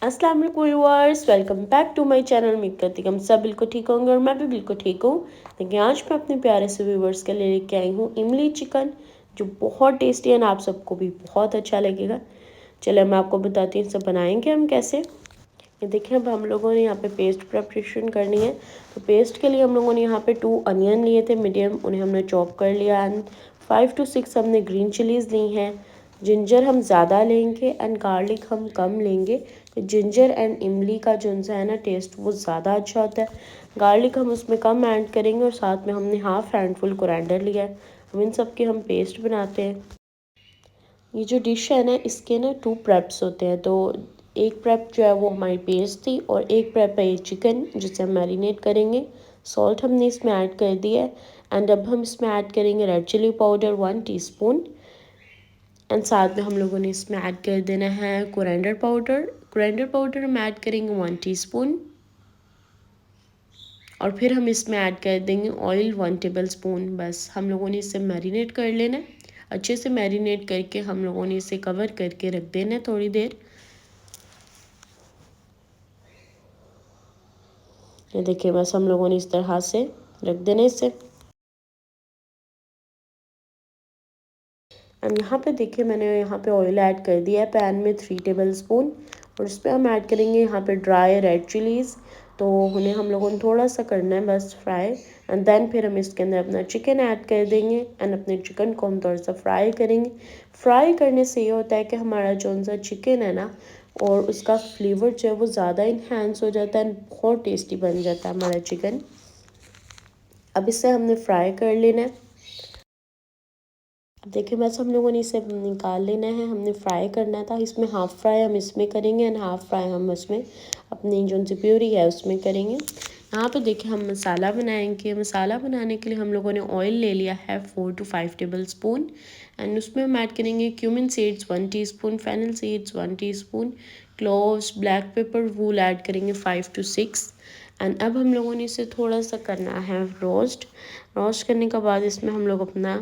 अस्सलाम वालेकुम viewers, welcome back to my channel. उम्मीद करती हूँ हम सब बिल्कुल ठीक होंगे और मैं भी बिल्कुल ठीक हूँ। देखिए आज मैं अपने प्यारे से व्यूअर्स के लिए लेके आई हूँ इमली चिकन, जो बहुत टेस्टी है ना, आप सबको भी बहुत अच्छा लगेगा। चलिए मैं आपको बताती हूँ इसे बनाएंगे हम कैसे। ये देखिए अब हम लोगों ने यहाँ पे पेस्ट प्रिपरेशन करनी है। तो पेस्ट के लिए हम लोगों ने यहाँ पे 2 अनियन लिए थे मीडियम, उन्हें हमने चॉप कर लिया। एंड 5 to 6 हमने ग्रीन चिलीज़ ली हैं। जिंजर हम ज़्यादा लेंगे एंड गार्लिक हम कम लेंगे। तो जिंजर एंड इमली का जो है ना टेस्ट वो ज़्यादा अच्छा होता है। गार्लिक हम उसमें कम ऐड करेंगे और साथ में हमने हाफ हैंडफुल कोरिएंडर लिया है। अब इन सब के हम पेस्ट बनाते हैं। ये जो डिश है ना, इसके ना 2 प्रेप्स होते हैं। तो एक प्रेप जो है वो हमारी पेस्ट थी और एक प्रेप है ये चिकन जिसे हम मैरिनेट करेंगे। सॉल्ट हमने इसमें ऐड कर दिया है। एंड अब हम इसमें ऐड करेंगे red chilli powder 1 teaspoon. And साथ में हम लोगों ने इसमें ऐड कर देना है कोरिएंडर पाउडर। कोरिएंडर पाउडर हम ऐड करेंगे 1 टीस्पून। और फिर हम इसमें ऐड कर देंगे ऑयल 1 टेबल स्पून। बस हम लोगों ने इसे मैरिनेट कर लेना है। अच्छे से मैरिनेट करके हम लोगों ने इसे कवर करके रख देना है थोड़ी देर। ये देखिए बस हम लोगों ने इस तरह से रख देना इसे। एंड यहाँ पे देखिए मैंने यहाँ पे ऑयल ऐड कर दिया है पैन में 3 टेबल स्पून। और इस पर हम ऐड करेंगे यहाँ पे ड्राई रेड चिलीज़। तो उन्हें हम लोगों ने थोड़ा सा करना है बस फ्राई। एंड देन फिर हम इसके अंदर अपना चिकन ऐड कर देंगे एंड अपने चिकन को हम थोड़ा सा फ्राई करेंगे। फ्राई करने से ये होता है कि हमारा जो सा चिकन है ना, और उसका फ्लेवर जो है वो ज़्यादा इन्हेंस हो जाता है, बहुत टेस्टी बन जाता है हमारा चिकन। अब इसे हमने फ्राई कर लेना है। देखिए बस हम लोगों ने इसे निकाल लेना है, हमने फ्राई करना था। इसमें हाफ़ फ्राई हम इसमें करेंगे एंड हाफ़ फ्राई हम उसमें अपनी जो सी प्यूरी है उसमें करेंगे। यहाँ पे देखिए हम मसाला बनाएंगे। मसाला बनाने के लिए हम लोगों ने ऑयल ले लिया है 4 to 5 टेबल स्पून। एंड उसमें हम ऐड करेंगे cumin seeds 1 teaspoon, fennel seeds 1 teaspoon, cloves, black pepper whole add करेंगे 5 to 6। एंड अब हम लोगों ने इसे थोड़ा सा करना है रोस्ट। रोस्ट करने के बाद इसमें हम लोग अपना,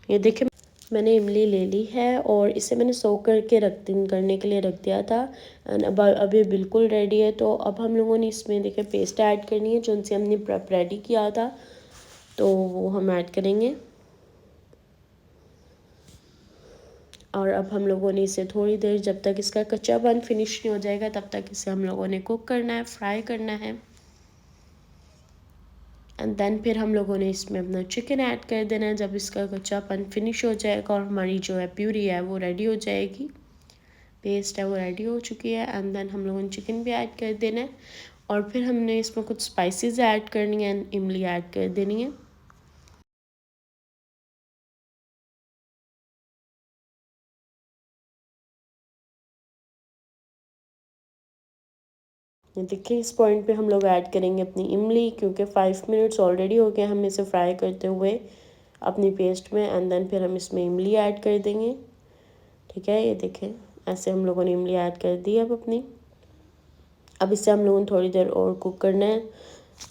ये देखिए मैंने इमली ले ली है और इसे मैंने सोक करके करने के लिए रख दिया था। एंड अब ये बिल्कुल रेडी है। तो अब हम लोगों ने इसमें देखिए पेस्ट ऐड करनी है जो उनसे हमने प्रेप रेडी किया था, तो वो हम ऐड करेंगे। और अब हम लोगों ने इसे थोड़ी देर, जब तक इसका कच्चापन फिनिश नहीं हो जाएगा तब तक इसे हम लोगों ने कुक करना है, फ्राई करना है। एंड देन फिर हम लोगों ने इसमें अपना चिकन ऐड कर देना है। जब इसका कच्चापन फिनिश हो जाएगा और हमारी जो है प्यूरी है वो रेडी हो जाएगी, पेस्ट है वो रेडी हो चुकी है। एंड देन हम लोगों ने चिकन भी ऐड कर देना है और फिर हमने इसमें कुछ स्पाइसेस ऐड करनी है एंड इमली ऐड कर देनी है। ये देखिए इस पॉइंट पे हम लोग ऐड करेंगे अपनी इमली, क्योंकि 5 मिनट्स ऑलरेडी हो गए हमें इसे फ्राई करते हुए अपनी पेस्ट में। एंड देन फिर हम इसमें इमली ऐड कर देंगे। ठीक है, ये देखें ऐसे हम लोगों ने इमली ऐड कर दी अब अपनी। अब इसे हम लोगों ने थोड़ी देर और कुक करना है।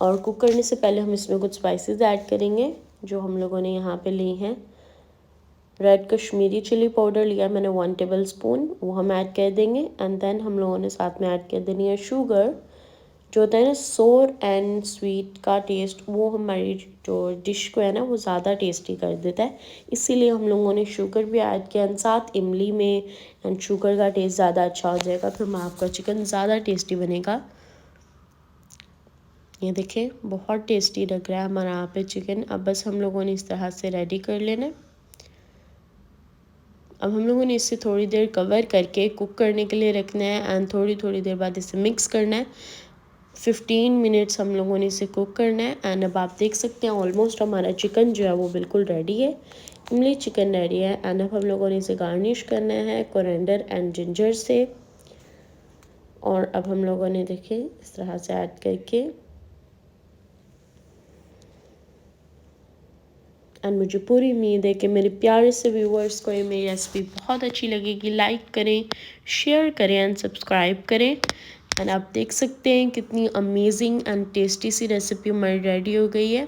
और कुक करने से पहले हम इसमें कुछ स्पाइसेस ऐड करेंगे जो हम लोगों ने यहाँ पे ली हैं। रेड कश्मीरी चिली पाउडर लिया मैंने 1 टेबल स्पून, वो हम ऐड कर देंगे। एंड देन हम लोगों ने साथ में ऐड कर देनी है शुगर। जो होता है ना सोर एंड स्वीट का टेस्ट, वो हमारी जो डिश को है ना वो ज़्यादा टेस्टी कर देता है, इसीलिए हम लोगों ने शुगर भी ऐड किया। एंड साथ इमली में एंड शुगर का टेस्ट ज़्यादा अच्छा हो जाएगा, फिर आपका चिकन ज़्यादा टेस्टी बनेगा। ये देखें बहुत टेस्टी लग रहा है हमारा यहाँ पे चिकन। अब बस हम लोगों ने इस तरह से रेडी कर लेना है। अब हम लोगों ने इसे थोड़ी देर कवर करके कुक करने के लिए रखना है एंड थोड़ी थोड़ी देर बाद इसे मिक्स करना है। 15 मिनट्स हम लोगों ने इसे कुक करना है। एंड अब आप देख सकते हैं ऑलमोस्ट हमारा चिकन जो है वो बिल्कुल रेडी है, इमली चिकन रेडी है। एंड अब हम लोगों ने इसे गार्निश करना है कोरिएंडर एंड जिंजर से। और अब हम लोगों ने देखें इस तरह से ऐड करके, एंड मुझे पूरी उम्मीद है कि मेरे प्यारे से व्यूवर्स को ये मेरी रेसिपी बहुत अच्छी लगेगी। लाइक करें, शेयर करें एंड सब्सक्राइब करें। एंड आप देख सकते हैं कितनी अमेजिंग एंड टेस्टी सी रेसिपी हमारी रेडी हो गई है।